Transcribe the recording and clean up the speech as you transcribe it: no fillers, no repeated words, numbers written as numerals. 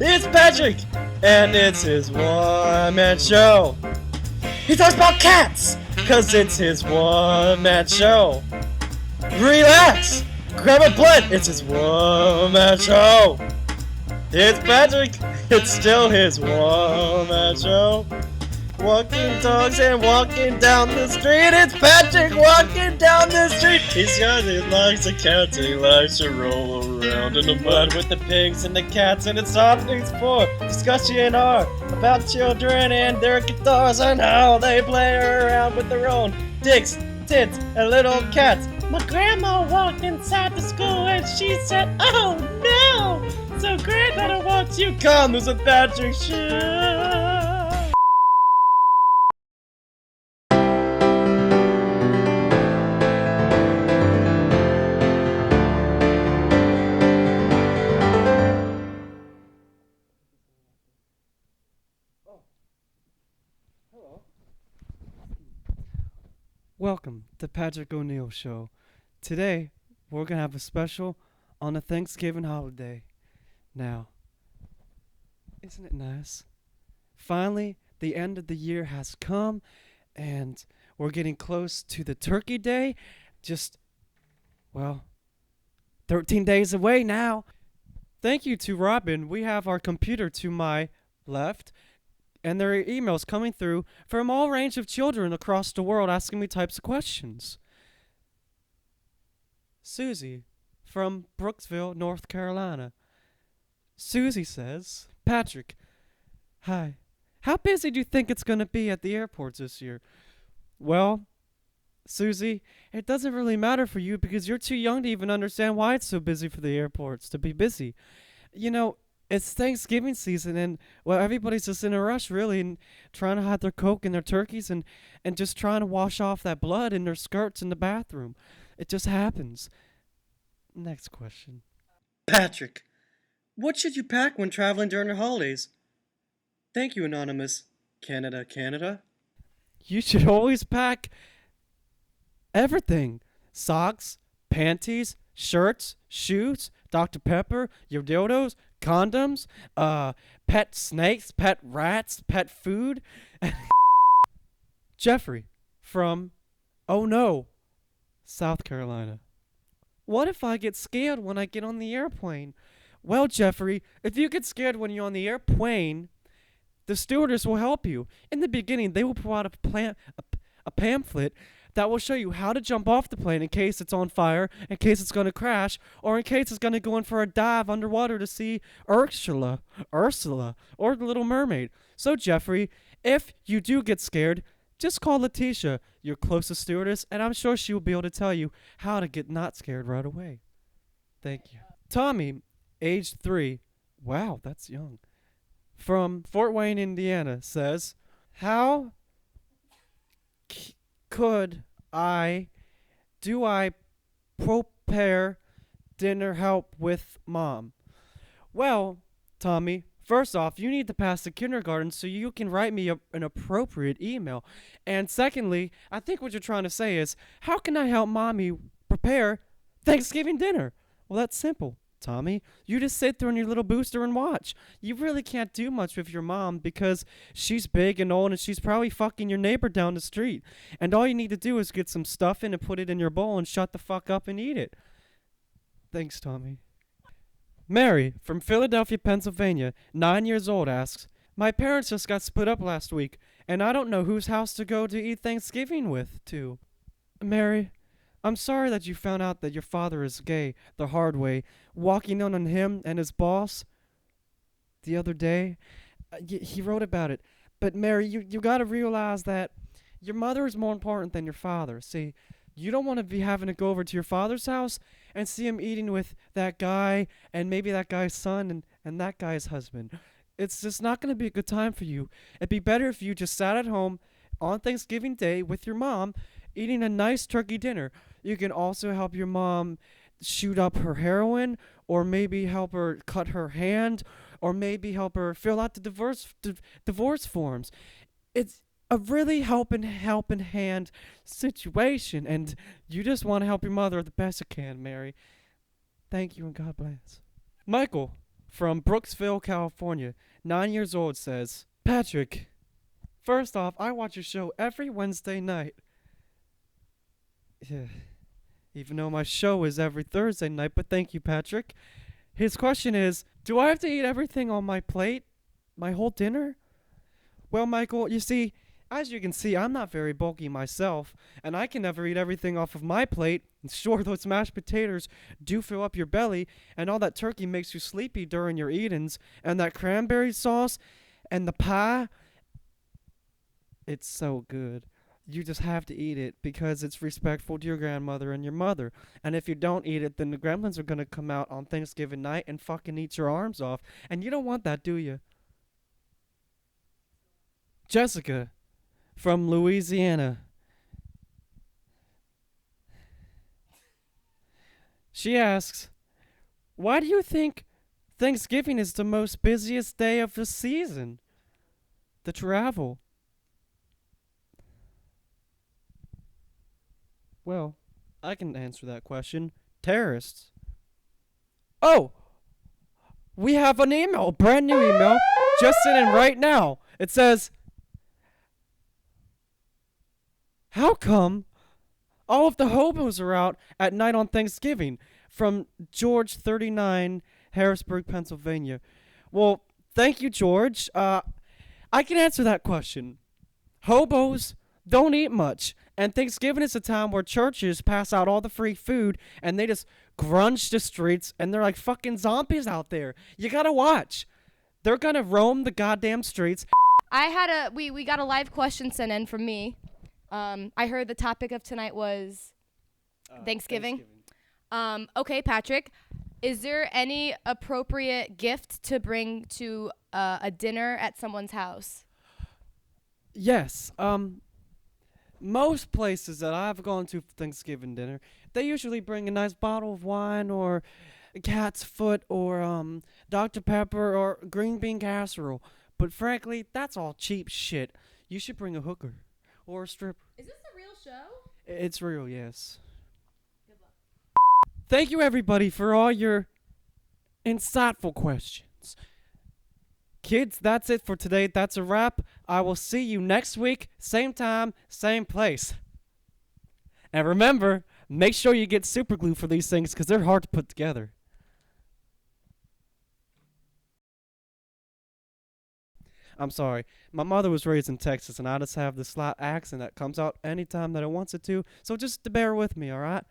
It's Patrick, and it's his one-man show. He talks about cats, cause it's his one-man show. Relax, grab a blunt, it's his one-man show. It's Patrick, it's still his one-man show. Walking dogs and walking down the street. It's Patrick walking down the street. He likes the cats. He likes to roll around in the mud with the pigs and the cats. And it's all things for discussion are about children and their guitars and how they play around with their own dicks, tits, and little cats. My grandma walked inside the school and she said, "Oh no! So granddaughter wants you come." There's a Patrick show. Welcome to Patrick O'Neill Show. Today, we're going to have a special on the Thanksgiving holiday. Now, isn't it nice? Finally, the end of the year has come, and we're getting close to the Turkey Day. 13 days away now. Thank you to Robin. We have our computer to my left, and there are emails coming through from all range of children across the world asking me types of questions. Susie from Brooksville, North Carolina. Susie says, "Patrick, hi. How busy do you think it's going to be at the airports this year?" Well, Susie, it doesn't really matter for you because you're too young to even understand why it's so busy for the airports to be busy. You know, it's Thanksgiving season, and well, everybody's just in a rush, really, and trying to hide their Coke and their turkeys and just trying to wash off that blood in their skirts in the bathroom. It just happens. Next question. Patrick, what should you pack when traveling during the holidays? Thank you, Anonymous. Canada, Canada. You should always pack everything. Socks, panties, shirts, shoes, Dr. Pepper, your dildos, condoms, pet snakes, pet rats, pet food. Jeffrey from South Carolina. What if I get scared when I get on the airplane? Well, Jeffrey, if you get scared when you're on the airplane, the stewardess will help you. In the beginning, they will provide a pamphlet that will show you how to jump off the plane in case it's on fire, in case it's going to crash, or in case it's going to go in for a dive underwater to see Ursula, or the Little Mermaid. So, Jeffrey, if you do get scared, just call Letitia, your closest stewardess, and I'm sure she will be able to tell you how to get not scared right away. Thank you. Tommy, age 3. Wow, that's young. From Fort Wayne, Indiana, says, "How could I prepare dinner help with Mom?" Well, Tommy, first off, you need to pass the kindergarten so you can write me an appropriate email. And secondly, I think what you're trying to say is, how can I help Mommy prepare Thanksgiving dinner? Well, that's simple, Tommy. You just sit there in your little booster and watch. You really can't do much with your mom because she's big and old and she's probably fucking your neighbor down the street. And all you need to do is get some stuff in and put it in your bowl and shut the fuck up and eat it. Thanks, Tommy. Mary from Philadelphia, Pennsylvania, 9 years old, asks, "My parents just got split up last week, and I don't know whose house to go to eat Thanksgiving with, too." Mary, I'm sorry that you found out that your father is gay the hard way, walking in on him and his boss the other day. He wrote about it. But Mary, you got to realize that your mother is more important than your father. See, you don't want to be having to go over to your father's house and see him eating with that guy and maybe that guy's son and that guy's husband. It's just not going to be a good time for you. It'd be better if you just sat at home on Thanksgiving Day with your mom eating a nice turkey dinner. You can also help your mom shoot up her heroin, or maybe help her cut her hand, or maybe help her fill out the divorce forms. It's a really helping hand situation, and you just want to help your mother the best you can, Mary. Thank you, and God bless. Michael from Brooksville, California, 9 years old, says, Patrick, first off, I watch your show every Wednesday night. Yeah, even though my show is every Thursday night, but thank you, Patrick. His question is, do I have to eat everything on my plate? My whole dinner? Well, Michael, you see, as you can see, I'm not very bulky myself, and I can never eat everything off of my plate. And sure, those mashed potatoes do fill up your belly, and all that turkey makes you sleepy during your eatings, and that cranberry sauce, and the pie, it's so good. You just have to eat it because it's respectful to your grandmother and your mother. And if you don't eat it, then the gremlins are going to come out on Thanksgiving night and fucking eat your arms off. And you don't want that, do you? Jessica from Louisiana. She asks, why do you think Thanksgiving is the most busiest day of the season? The travel. Well, I can answer that question. Terrorists. Oh! We have an email, a brand new email, just sent in right now. It says, how come all of the hobos are out at night on Thanksgiving? From George 39, Harrisburg, Pennsylvania. Well, thank you, George. I can answer that question. Hobos don't eat much. And Thanksgiving is a time where churches pass out all the free food and they just grunge the streets and they're like fucking zombies out there. You gotta watch. They're gonna roam the goddamn streets. We got a live question sent in from me. I heard the topic of tonight was Thanksgiving. Okay, Patrick, is there any appropriate gift to bring to a dinner at someone's house? Yes. Most places that I've gone to for Thanksgiving dinner, they usually bring a nice bottle of wine or a cat's foot or Dr. Pepper or green bean casserole. But frankly, that's all cheap shit. You should bring a hooker or a stripper. Is this a real show? It's real, yes. Good luck. Thank you, everybody, for all your insightful questions. Kids, that's it for today. That's a wrap. I will see you next week, same time, same place. And remember, make sure you get super glue for these things because they're hard to put together. I'm sorry. My mother was raised in Texas, and I just have this slight accent that comes out anytime that it wants it to. So just bear with me, all right?